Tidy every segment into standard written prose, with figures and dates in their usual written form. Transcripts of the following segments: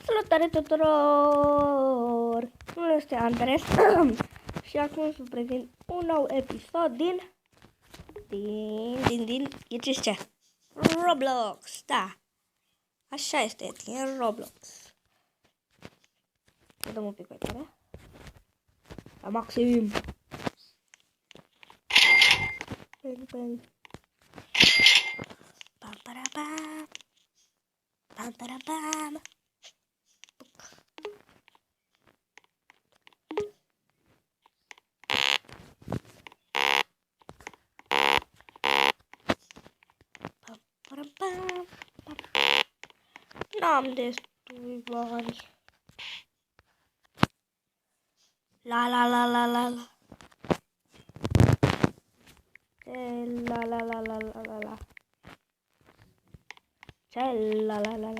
Salutare tuturor! Numele este Andres și acum să prezint un nou episod din e ce? Roblox, da. Așa este, din Roblox. Să dăm un pic mai tare. La maxim. Pam. N-am destui bani. La. La. Ce la. La.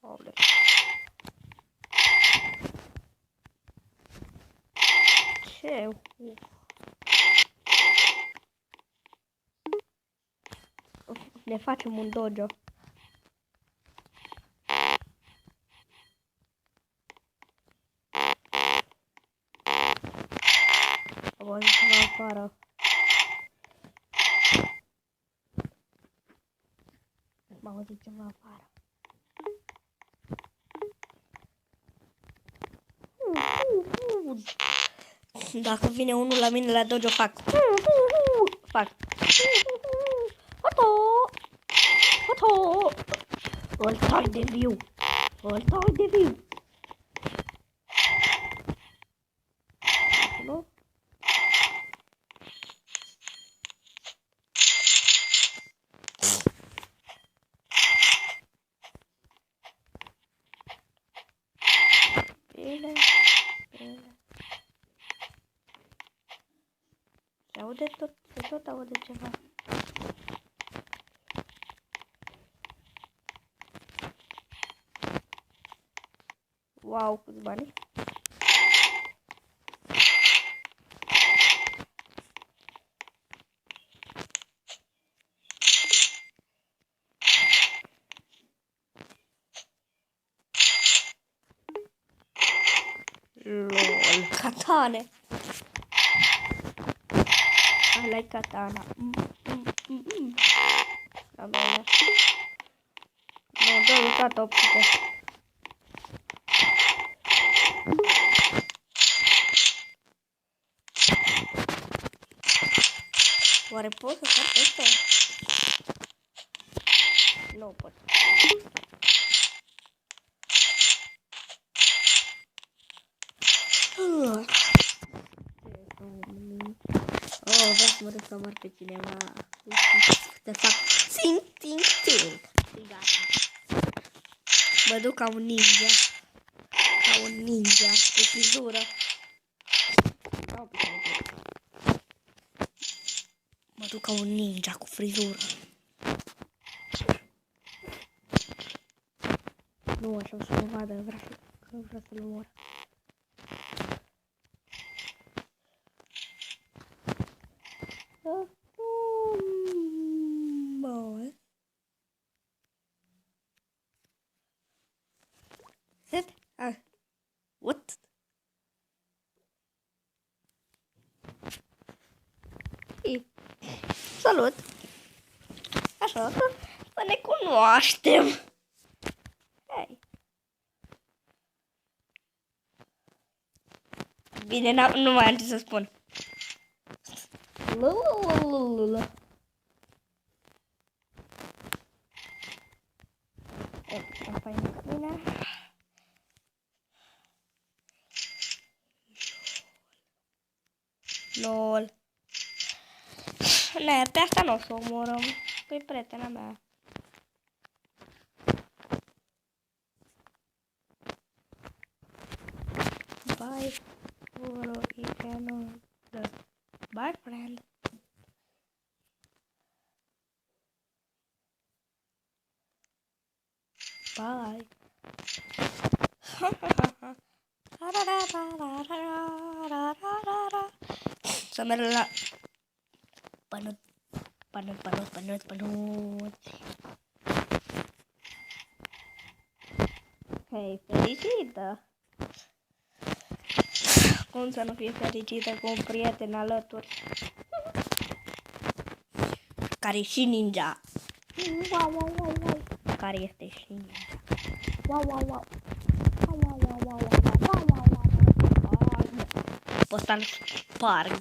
Ole. Ce? Ne facem un dojo. Am auzit ceva afară. M-am auzit ceva afară. Dacă vine unul la mine la dojo, fac. Foto. Îl tai de viu. Nu? Bine. Se aude tot aude ceva. Wow, câți bani. LOL, katane. I like katana. La mea. Nu, dă uitat optică. Oare pot să fac asta? Nu pot. Oh, vreau să mă duc să omor pe cineva. Să fac ting. Și gata. Mă duc ca un ninja. Cu frizură. Mă duc ca un ninja cu frizură. Nu, așa o să mă vadă, vreau să-l omor. What? Salut! Așa, să ne cunoaștem! Hai! Bine, nu mai am ce să spun. LOL. Ne, pe asta nu o să o omorăm. Păi prietena mea. Bye. Bye, friend. bye. Să merg la panut. Hei, fericită! Cum să nu fie fericită cu un prieten alături? Care e și ninja. Wow. Care este și ninja. Wow. Pe ăsta îl sparg.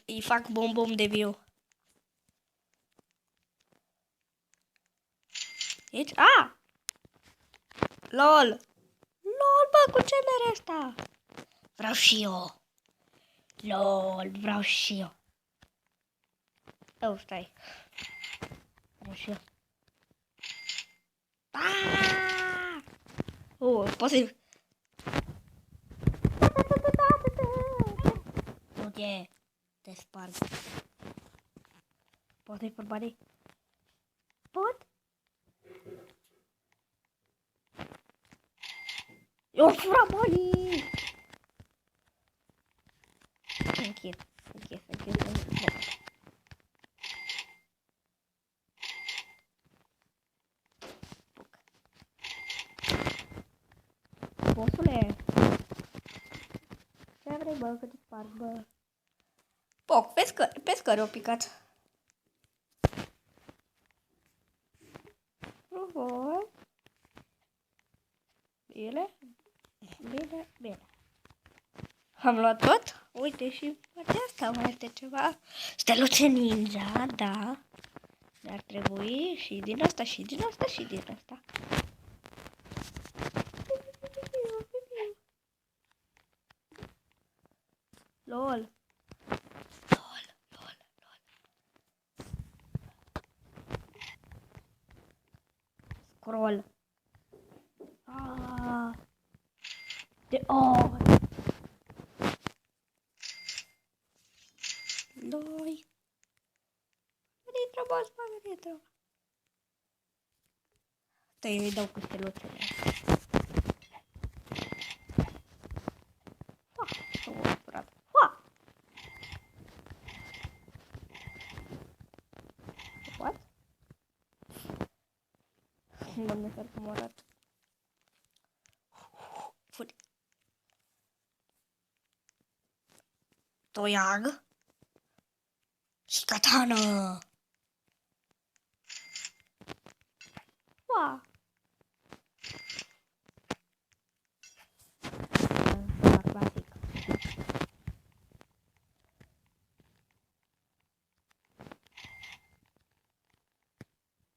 Îi fac bom de viu. Aici? LOL, bă, cu ce mere ăsta? Vreau și eu. LOL, vreau și eu. Stai. Vreau și eu. Poți să-i... Du-te, te sparg. Poți să-i pun banii? Pot? Eu fura banii! Închid. Bosule, ce vrei, bă, că te sparg, bă? Poc, pescări au picat. Frumos. Bine. Am luat tot? Uite, și aceasta mai este ceva. Steluțe ninja, da. Dar trebui și din asta. LOL. Scroll. De ori. Doi. Dintr-o. Stai, îi dau cu steluțele. What? Doamne, sper că mă arată. Furi. Toiag. Și katana. Clasic.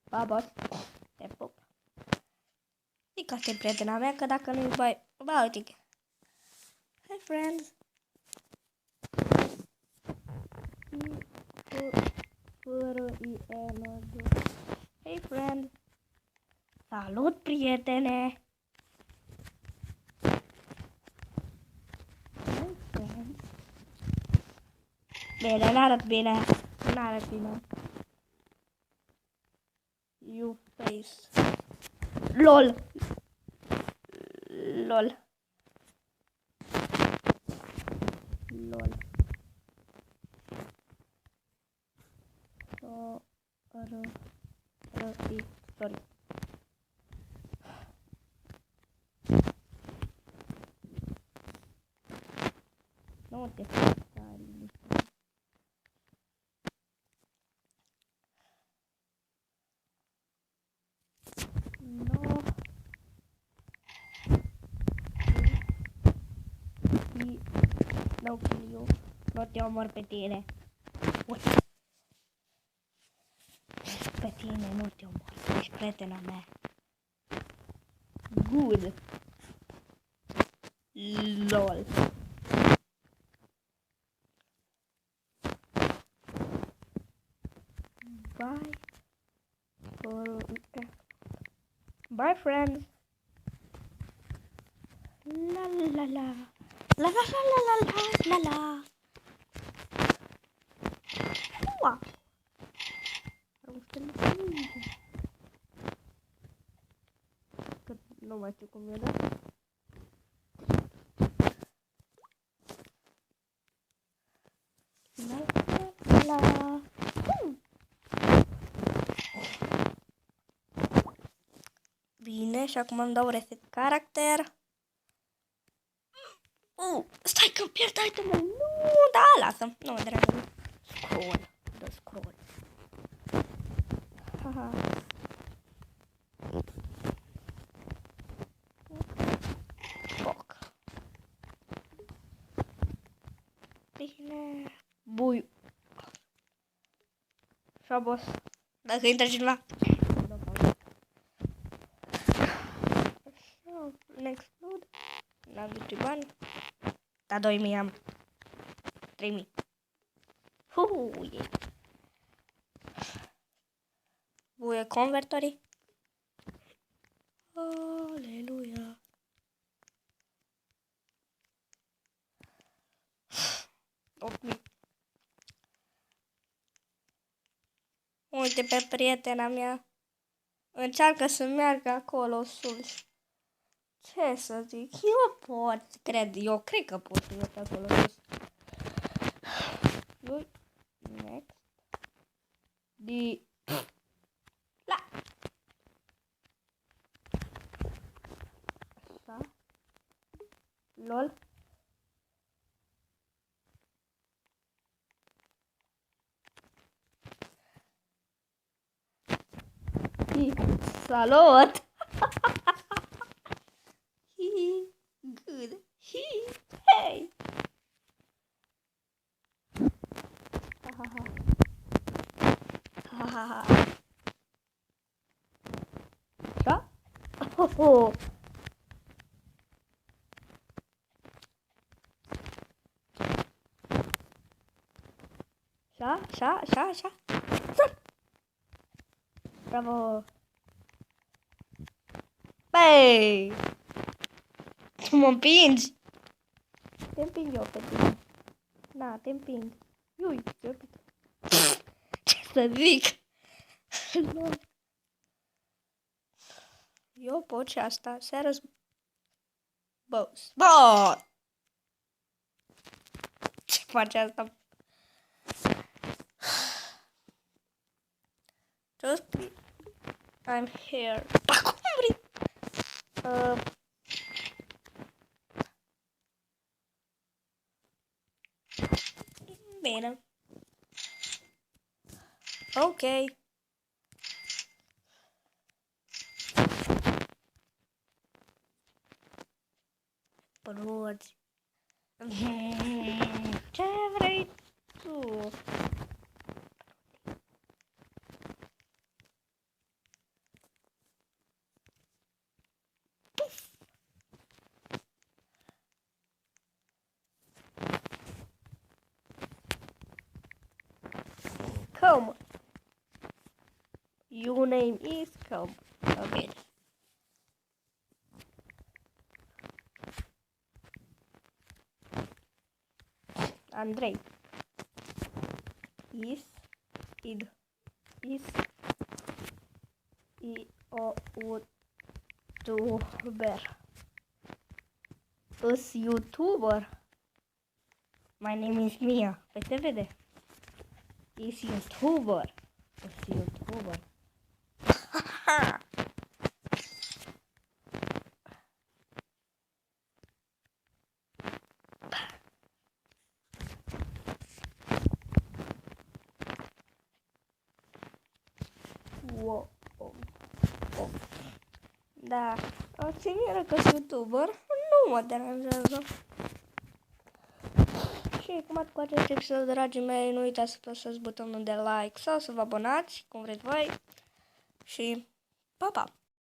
Pa, boss. Te pup. Zic că asta e prietena mea, că dacă nu-i bai... Ba, uite. Hi, friends. Hey, friend. Salut, prietene. Hey, friend. Bine, n-arăt bine. You face. LOL. Sorry. Nu te faci tare. Nu kill you. Nu te omor pe tine. Uite. Pe tine nu te omor. Ești prietena mea. Good. LOL. Bye, friends. La. Wow. Nu mai știu cum e, da? La. Bine, și acum îmi dau reset caracter. Stai că pierd itemul. Nu, da, lasă. Nu mă deranjează. Scroll. Dă scroll. Haha. Foc. Bine. Bui. Și-a boss. Dacă intră cineva. Next load. N-am destui bani. Da, 2000 am. 3000. Buie convertorii. Aleluia. Uite pe prietena mea. Încearcă să meargă acolo sus. Ce să zic? Eu cred că pot să merg acolo sus. Next. La. Așa. LOL. Salut! Good. Hey! Da? Așa. Bravo! Băi! Tu mă împingi? Te împing eu pe tine. Da, te împing. Iui, ce să zic? Eu pot și asta. Serios. Boss. Ce face asta? Just I'm here. Cum vrei? Bine. Ok. Proți. Ce vrei tu? Come. Your name is Come. Okay. Andrei. Is YouTuber. Is YouTuber. My name is Mia. Păi se vede. Is YouTuber. Wow. Da, ținere că sunt YouTuber nu mă deranjează. Și cum cu acest episod, dragii mei, nu uitați să apăsați butonul de like sau să vă abonați, cum vreți voi. Și pa, pa!